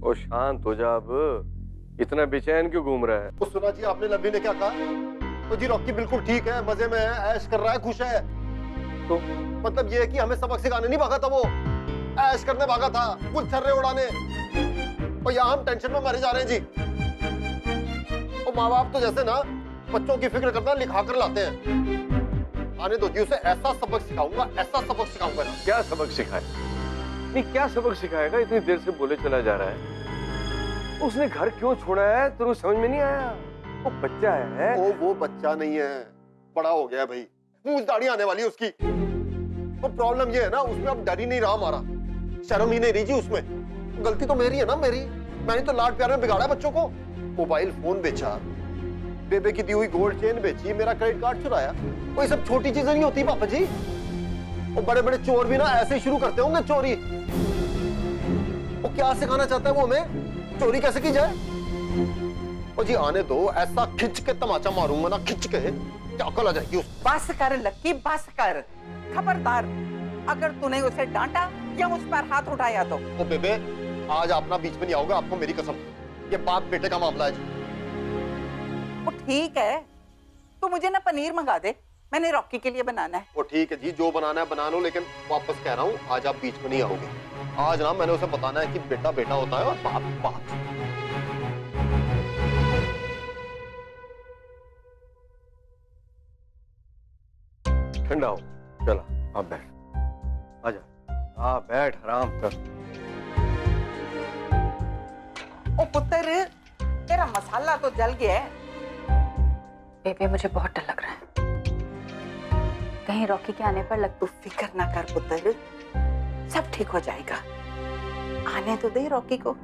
ओ शांत हो जा अब, इतना बेचैन क्यों घूम रहा है? तो सुना जी आपने, लवी ने क्या कहा? तो जी रॉकी बिल्कुल ठीक है, मजे में है, ऐश कर रहा है, खुश है। तो मतलब ये है कि हमें सबक सिखाने नहीं भागा था वो, ऐश करने भागा था, कुछ छर्रे उड़ाने। और यहाँ हम टेंशन में मरे जा रहे हैं जी। और माँ बाप तो जैसे ना बच्चों की फिक्र करना लिखा कर लाते हैं। आने दो जी, उसे ऐसा सबक सिखाऊंगा, ऐसा सबक सिखाऊंगा ना। क्या सबक सिखाए? नहीं, क्या सबक सिखाएगा? इतनी देर से बोले चला जा रहा है। उसने घर क्यों छोड़ा है तेरे को समझ में नहीं आया? वो बच्चा है। वो बच्चा नहीं है, बड़ा हो गया है भाई, मूंछ दाढ़ी आने वाली है उसकी। तो प्रॉब्लम ये है ना, उसमें अब डर ही नहीं रहा हमारा, शर्म ही नहीं रही जी उसमें। गलती तो मेरी है ना, मेरी। मैंने तो लाड प्यार में बिगाड़ा बच्चों को। मोबाइल फोन बेचा, बेबे की दी हुई गोल्ड चेन बेची, मेरा क्रेडिट कार्ड चुराया। वो ये सब छोटी चीजें नहीं होती पापा जी। वो बड़े बड़े चोर भी ना ऐसे ही शुरू करते होंगे चोरी। वो क्या सिखाना चाहता है वो हमें, चोरी कैसे की जाए? और जी आने दो, ऐसा खिंच के तमाचा मारूंगा ना, खिंच के क्या अकल आ जाएगी उस। बस कर लक्की, बस कर। खबरदार, अगर तूने उसे डांटा या उस पर हाथ उठाया तो। ओ बेबे, आज आप ना बीच में नहीं आओगे, आपको मेरी कसम। ये बाप बेटे का मामला है जी। वो ठीक है, तू मुझे ना पनीर मंगा दे, मैंने रॉकी के लिए बनाना है। वो ठीक है जी, जो बनाना है बना लो, लेकिन वापस कह रहा हूँ आज आप बीच में नहीं आओगे। आज ना मैंने उसे बताना है कि बेटा बेटा होता है और बाप बाप। ठंडा हो, चला आप बैठ, आजा, आ बैठ, आराम कर। ओ पुत्र, तेरा मसाला तो जल गया है। बेबे मुझे बहुत डर लग रहा है, कहीं रॉकी के आने पर लग। तू फिक्र ना कर पुत्र, सब ठीक हो जाएगा। आने तो दे रॉकी को।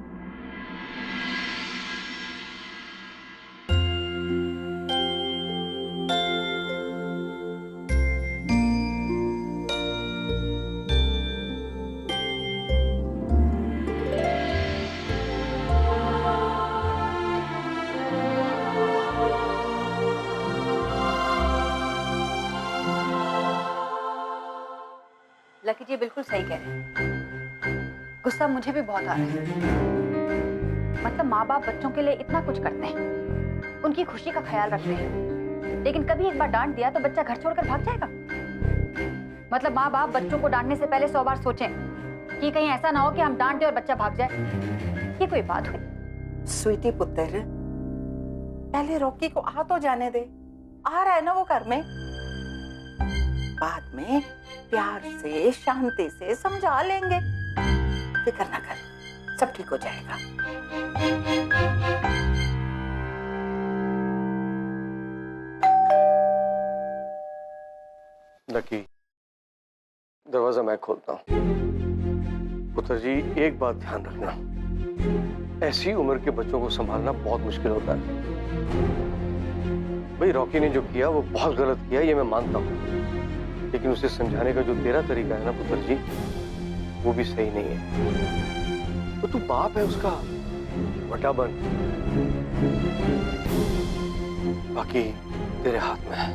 लकी जी बिल्कुल सही कह रहे हैं, गुस्सा मुझे भी बहुत आ रहा है। मतलब माँ बाप बच्चों के लिए इतना कुछ करते हैं, उनकी खुशी का ख्याल रखते हैं, लेकिन कभी एक बार डांट दिया तो बच्चा घर छोड़कर भाग जाएगा। मतलब माँ बाप बच्चों को डांटने से पहले 100 बार सोचें कि कहीं ऐसा ना हो कि हम डांट दें और बच्चा भाग जाए। ये कोई बात हुई? स्वीटी पुत्र, पहले रॉकी को आ तो जाने दे, आ रहा है ना वो घर में। बाद में प्यार से शांति से समझा लेंगे। फिक्र ना कर, सब ठीक हो जाएगा। लकी, दरवाजा मैं खोलता हूँ। पुत्र जी, एक बात ध्यान रखना, ऐसी उम्र के बच्चों को संभालना बहुत मुश्किल होता है। भाई रॉकी ने जो किया वो बहुत गलत किया, ये मैं मानता हूँ, लेकिन उसे समझाने का जो तेरा तरीका है ना पुत्र जी, वो भी सही नहीं है। तो तू बाप है उसका, बटा बन, बाकी तेरे हाथ में है।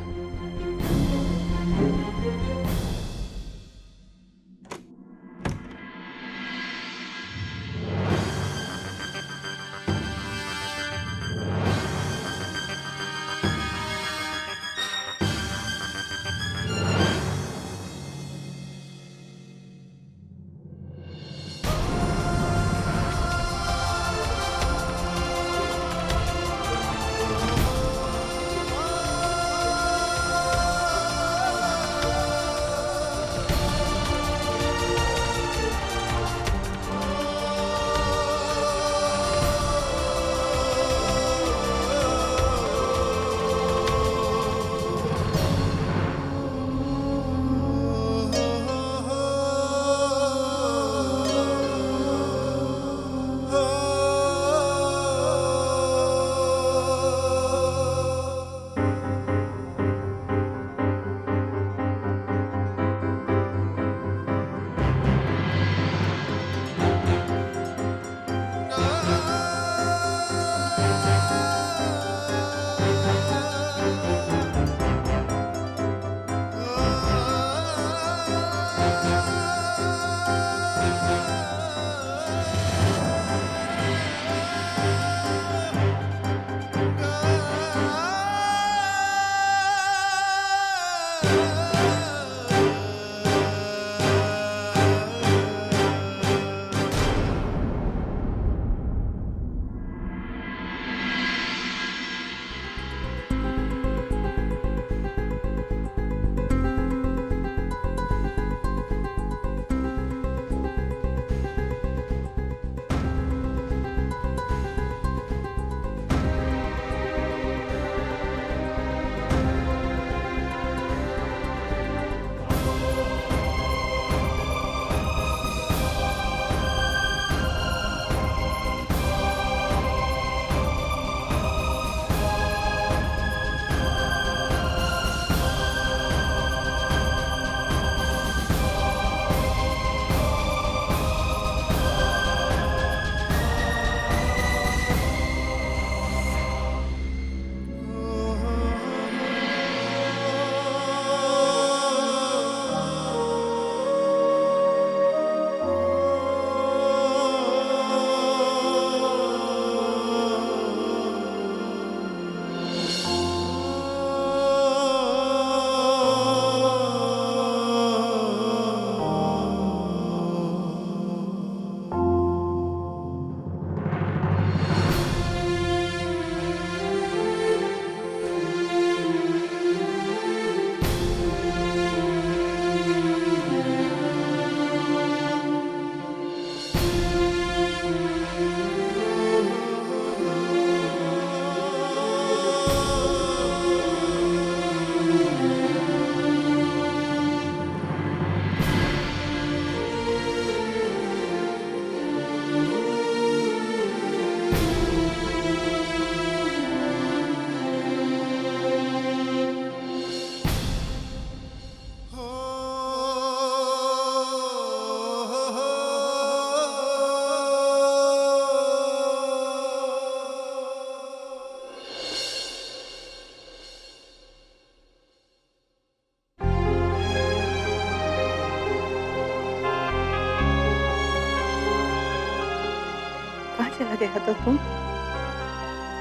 चला गया था तुम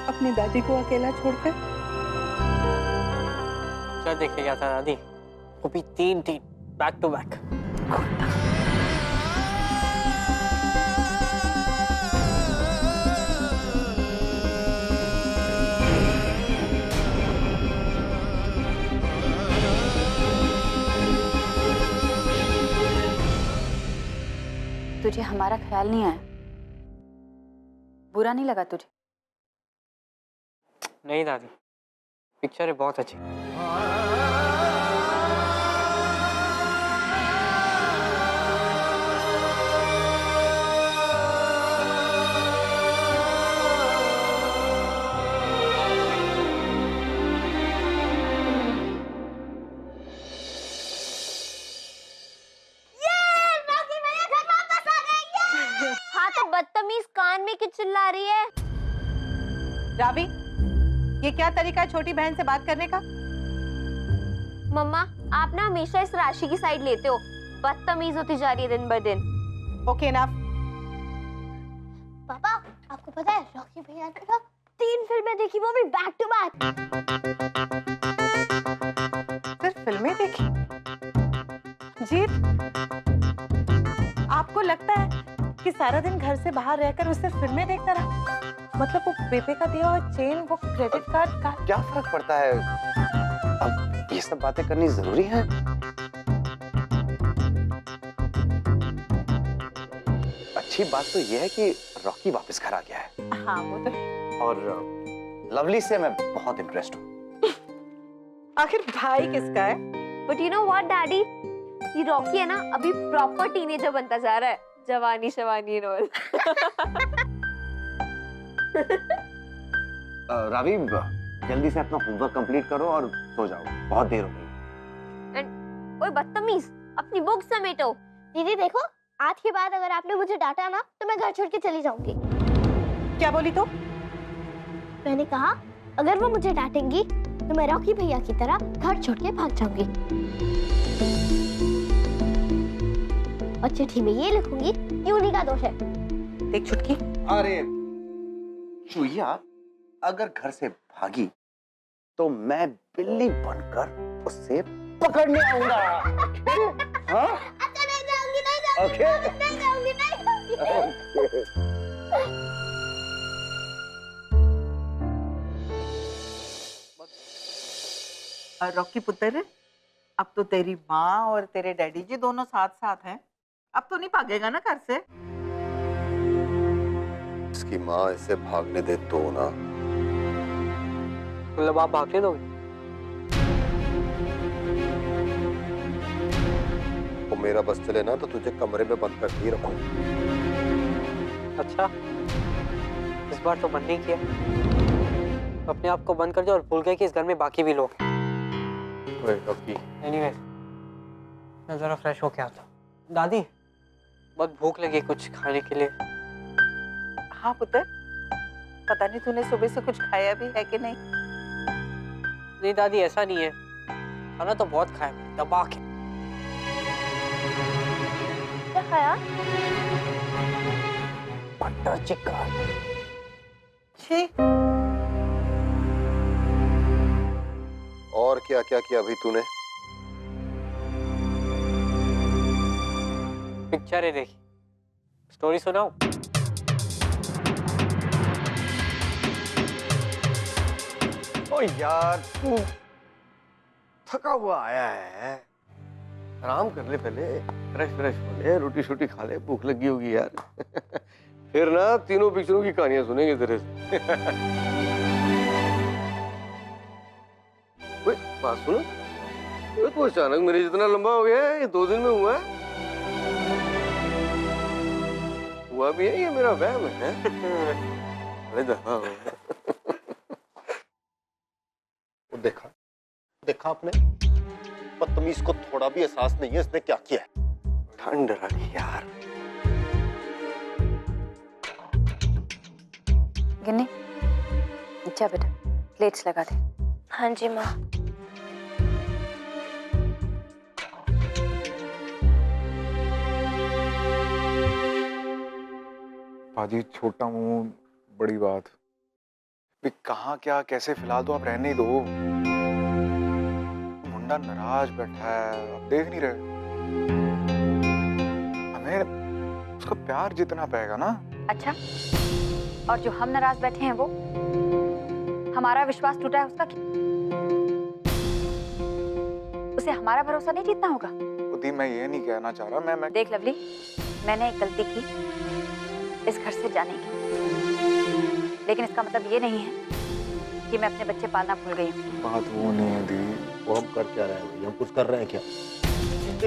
अपनी दादी को अकेला छोड़कर? क्या देखे गया था दादी? वो भी 3 दिन बैक टू बैक। तुझे हमारा ख्याल नहीं आया? बुरा नहीं लगा तुझे? नहीं दादी, पिक्चर है बहुत अच्छी। हाँ तो बदतमीज कान में क्यों चिल्ला रही है? रावी, ये क्या तरीका है छोटी बहन से बात करने का? मम्मा, आप ना हमेशा इस राशि की साइड लेते हो। बदतमीज होती जा रही है दिन ब दिन। ओके ना। पापा, आपको पता है रॉकी भैया ने ना 3 फिल्में देखी, वो भी बैक टू बैक। सिर्फ फिल्में देखी? जीत, आपको लगता है कि सारा दिन घर से बाहर रहकर उसे फिल्में देखता रहा? मतलब वो बेबे का दिया हुआ चेन, वो क्रेडिट कार्ड का क्या फर्क पड़ता है? अब ये सब बातें करनी जरूरी है? अच्छी बात तो ये है कि रॉकी वापस घर आ गया है। हाँ वो तो। और लवली से मैं बहुत इम्प्रेस्ड हूँ। आखिर भाई किसका है? But you know what daddy, ये रॉकी है ना अभी प्रॉपर टीनेजर बनता जा रहा है। जवानी शवानी रोल। रावी, जल्दी से अपना होमवर्क कंप्लीट करो और सो जाओ, बहुत देर हो गई। ओए बदतमीज, अपनी बुक समेटो। दीदी देखो, आज के बाद अगर आपने मुझे डांटा ना तो मैं घर छोड़ के चली जाऊंगी। क्या बोली तो? मैंने कहा अगर वो मुझे डांटेंगी तो मैं रॉकी भैया की तरह घर छोड़ के भाग जाऊंगी। और चिट्ठी में ये लिखूंगी कि उन्हीं का दोष है। देख छुटकी, अरे चुईया, अगर घर से भागी तो मैं बिल्ली बनकर उसे पकड़ने आऊंगा। हाँ? अच्छा नहीं जाऊंगी, नहीं जाऊंगी, Okay. नहीं जाऊंगी, नहीं जाऊंगी। रॉकी पुत्र, अब तो तेरी माँ और तेरे डैडी जी दोनों साथ साथ हैं। अब तो नहीं भागेगा ना घर से? इसकी माँ इसे भागने दे तो ना। मतलब आप भागने दोगे? वो मेरा बस चले ना तो तुझे कमरे में बंद कर ही रखूं। अच्छा, इस बार तो बंद नहीं किया। अपने आप को बंद कर दिया और भूल गए कि इस घर में बाकी भी लोग हैं। एनीवेज, मैं जरा फ्रेश होके आता हूँ। दादी, बहुत भूख लगी कुछ खाने के लिए। हाँ पुत्र, पता नहीं तूने सुबह से कुछ खाया भी है कि नहीं? नहीं दादी, ऐसा नहीं है, खाना तो बहुत खाया मैंने, दबा के। क्या खाया? Butter chicken. छी, और क्या क्या किया भाई तूने? पिक्चरें देखी। स्टोरी सुनाऊं? ओ यार, तू थका हुआ आया है, आराम कर ले पहले, फ्रेश फ्रेश हो ले, रोटी शोटी खा ले, भूख लगी होगी यार। फिर ना तीनों पिक्चरों की कहानियां सुनेंगे तेरे से। ओए, बात सुनो, तो अचानक मेरे जितना लंबा हो गया है, ये 2 दिन में हुआ है? हुआ भी है, ये मेरा वहम है? अरे दफा हो। वो देखा देखा आपने? बदतमीज को थोड़ा भी एहसास नहीं है इसने क्या किया है। ठंड रही यार। गिन्नी, जा बेटा, प्लेट्स लगा दे। हाँ जी माँ। पाजी छोटा मुंह बड़ी बात। भी कहाँ क्या कैसे, फिलहाल तो आप रहने ही दो। मुंडा नाराज बैठा है, आप देख नहीं रहे। हमें उसका प्यार जितना पाएगा ना। अच्छा, और जो हम नाराज बैठे हैं वो, हमारा विश्वास टूटा है उसका क्या? उसे हमारा भरोसा नहीं जीतना होगा। दी मैं ये नहीं कहना चाह रहा, मैं देख लवली, मैंने एक गलती की इस घर से जाने की, लेकिन इसका मतलब ये नहीं है कि मैं अपने बच्चे पालना भूल गई हूँ। बात वो नहीं है दी। वो हम कर क्या रहे हैं? हम कुछ कर रहे हैं क्या?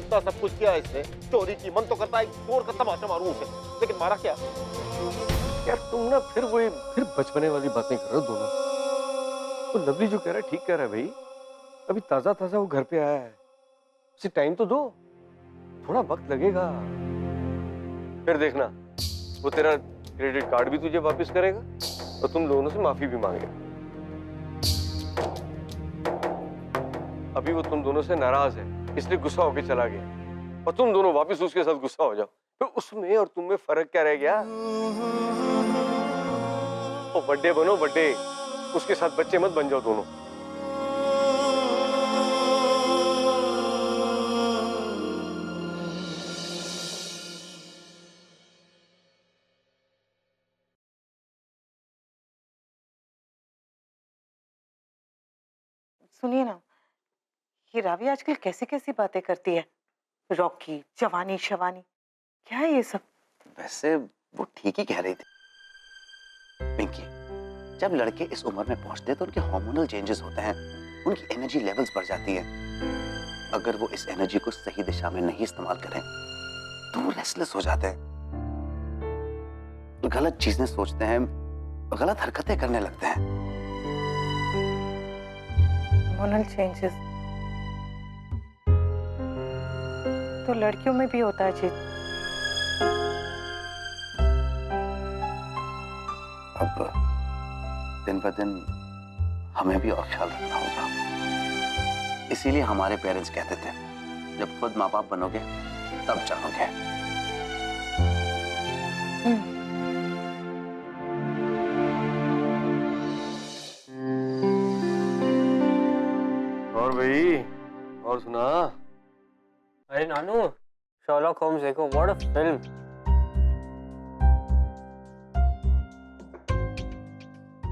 इतना सब कुछ किया इसने, चोरी की, मन तो करता है चोर का तमाशा मारूं उसे, लेकिन मारा क्या? यार तुम ना फिर बचपने वाली बातें कर रहे हो दोनों। तो लवली जो कह रहा है ठीक कह रहा है भाई। अभी ताजा ताजा वो घर पे आया है, उसे टाइम तो दो, थोड़ा वक्त लगेगा। फिर देखना वो तेरा क्रेडिट कार्ड भी तुझे वापस करेगा और तुम दोनों से माफी भी मांगेगा। अभी वो तुम दोनों से नाराज है, इसलिए गुस्सा होके चला गया, और तुम दोनों वापस उसके साथ गुस्सा हो जाओ। तो उसमें और तुम में फर्क क्या रह गया? वो बर्थडे बनो, बर्थडे, उसके साथ बच्चे मत बन जाओ दोनों। सुनिए ना, ये रावी आजकल कैसी कैसी बातें करती है। रॉकी, जवानी शवानी, क्या है ये सब? वैसे वो ठीक ही कह रही थी पिंकी। जब लड़के इस उम्र में पहुंचते हैं तो उनके हार्मोनल चेंजेस होते हैं, उनकी एनर्जी लेवल्स बढ़ जाती है। अगर वो इस एनर्जी को सही दिशा में नहीं इस्तेमाल करें तो वो रेस्टलेस हो जाते हैं, गलत चीजें सोचते हैं, गलत हरकतें करने लगते हैं। हार्मोनल चेंजेस तो लड़कियों में भी होता है जीत। अब दिन ब दिन हमें भी और ख्याल रखना होगा। इसीलिए हमारे पेरेंट्स कहते थे जब खुद माँ बाप बनोगे तब जानोगे। और भाई, और सुना? अरे नानू, शर्लॉक होम्स देखो, व्हाट अ फिल्म।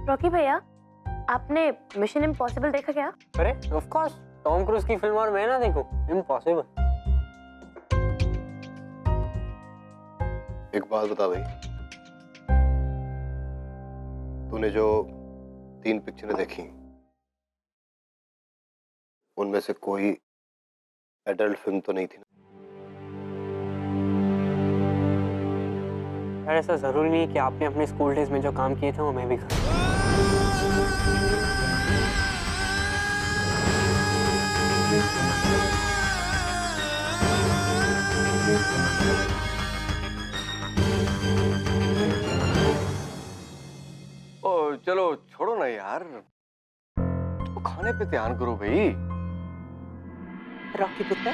रॉकी भैया, आपने मिशन इम्पॉसिबल देखा क्या? अरे ऑफ कोर्स, टॉम क्रूज की फिल्म और मैं ना देखूं? इम्पॉसिबल। एक बात बता भाई, तूने जो 3 पिक्चरें देखी उनमें से कोई एडल्ट फिल्म तो नहीं थी ना? यार ऐसा जरूरी नहीं है कि आपने अपने स्कूल डेज में जो काम किए थे वो मैं भी करूं। ओ चलो छोड़ो ना यार, तो खाने पे ध्यान करो भाई। रॉकी पुत्र,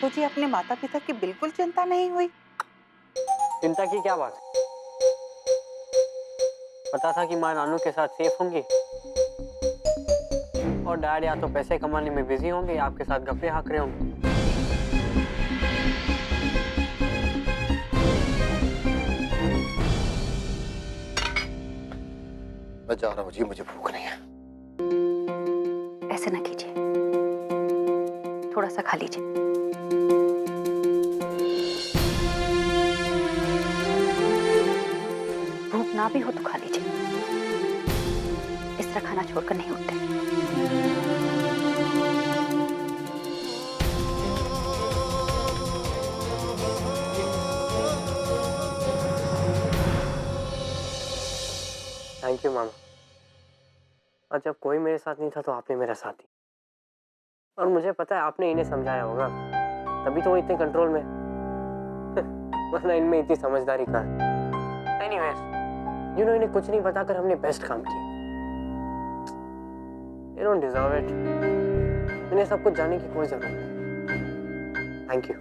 तुझे अपने माता पिता की बिल्कुल चिंता नहीं हुई? चिंता की क्या बात है? पता था कि माँ नानू के साथ सेफ होंगी, और डैड या तो पैसे कमाने में बिजी होंगे या आपके साथ गप्पे हाँक रहे होंगे। मैं जा रहा हूँ जी, मुझे भूख नहीं है। ऐसे ना कीजिए, थोड़ा सा खा लीजिए। भूख ना भी हो तो खा लीजिए, इस तरह खाना छोड़कर नहीं उठते। थैंक यू मामा। और जब कोई मेरे साथ नहीं था तो आपने मेरा साथ दिया, और मुझे पता है आपने इन्हें समझाया होगा, तभी तो वो इतने कंट्रोल में। वरना इनमें इतनी समझदारी कहाँ है। एनीवेज, यू नो, इन्हें कुछ नहीं बताकर हमने बेस्ट काम किया। They don't deserve it. इन्हें सब कुछ जानने की कोई जरूरत नहीं। Thank you.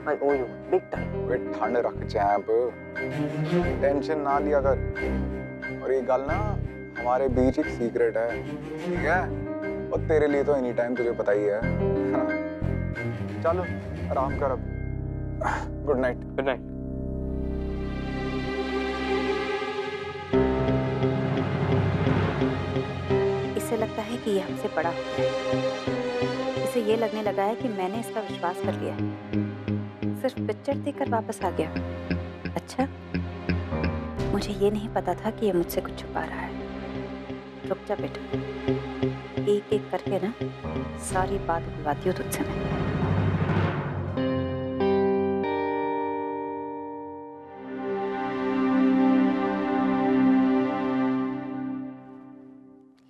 I owe you big time. वे ठंड रख चैंप, टेंशन ना लिया कर। और ये गल ना हमारे बीच एक सीक्रेट है, ठीक है? और तेरे लिए तो एनी टाइम तुझे पता ही है। चलो आराम कर अब। Good night. Good night. इसे लगता है कि ये हमसे बड़ा हो गया है। इसे ये लगने लगा है कि मैंने इसका विश्वास कर लिया है। सिर्फ पिक्चर देखकर वापस आ गया। अच्छा, मुझे ये नहीं पता था कि ये मुझसे कुछ छुपा रहा है। रुक जा बेटा, एक एक करके ना सारी बात बुलवाती हूँ तुझसे मैं।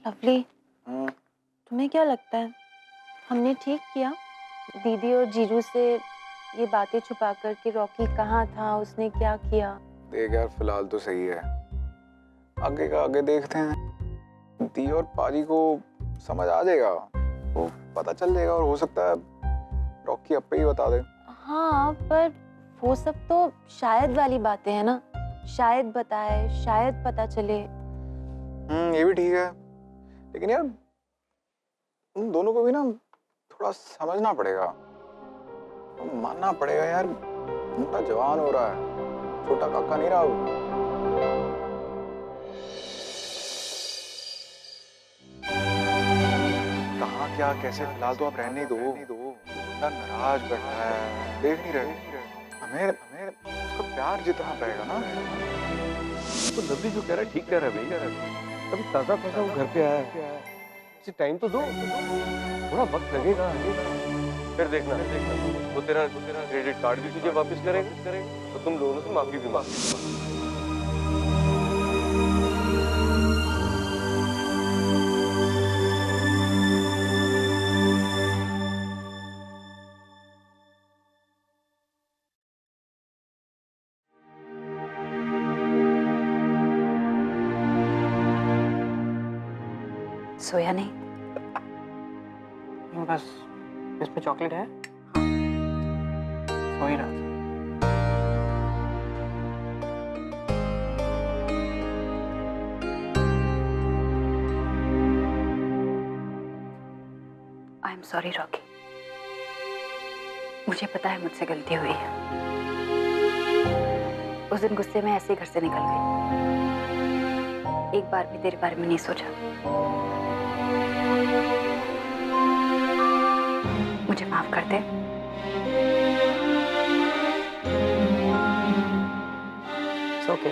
लवली, तुम्हें क्या लगता है हमने ठीक किया दीदी और जीजू से ये बातें छुपा कर कि रॉकी कहाँ था, उसने क्या किया? देख यार, फिलहाल तो सही है, आगे का आगे देखते हैं। दी और पाजी को समझ आ जाएगा, वो पता चल जाएगा, और हो सकता है रॉकी अब पे ही बता दे। हाँ, पर वो सब तो शायद वाली बातें हैं ना, शायद बताए, शायद पता चले। ये भी ठीक है, लेकिन यार उन दोनों को भी ना थोड़ा समझना पड़ेगा, मानना पड़ेगा यार, उनका जवान हो रहा है, छोटा काका नहीं रहा वो। कहाँ क्या कैसे, फिलहाल तो आप रहने दो। इतना नाराज बैठा है, देख नहीं रहे। हमें उसका प्यार जितना रहेगा ना। तो लवली जो कह रहा है ठीक कह रहा है भाई। अभी ताजा ताजा वो घर पे आया है, इसे टाइम तो दो, थोड़ा वक्त लगेगा। फिर देखना वो तेरा क्रेडिट कार्ड भी तुझे वापस करेगा, तो तुम दोनों से माफी भी मांगेगा। सोया नहीं? बस इसमें चॉकलेट है, सो ही रहा था। आई एम सॉरी रॉकी, मुझे पता है मुझसे गलती हुई है। उस दिन गुस्से में ऐसे ही घर से निकल गई, एक बार भी तेरे बारे में नहीं सोचा। मुझे माफ कर दे। ओके।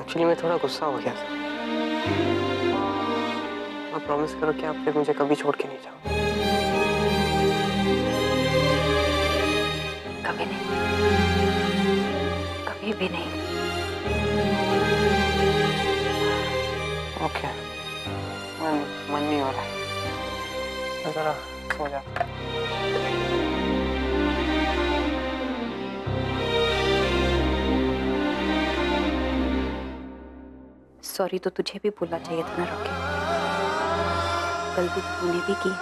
एक्चुअली मैं थोड़ा गुस्सा हो गया था। आप प्रॉमिस करो कि आप फिर मुझे कभी छोड़ के नहीं जाओ। कभी नहीं, कभी भी नहीं। ओके, मन नहीं हो रहा, मैं जरा सो जाता। सॉरी तो तुझे भी बोलना चाहिए था ना रॉकी, गलती तो तूने भी की।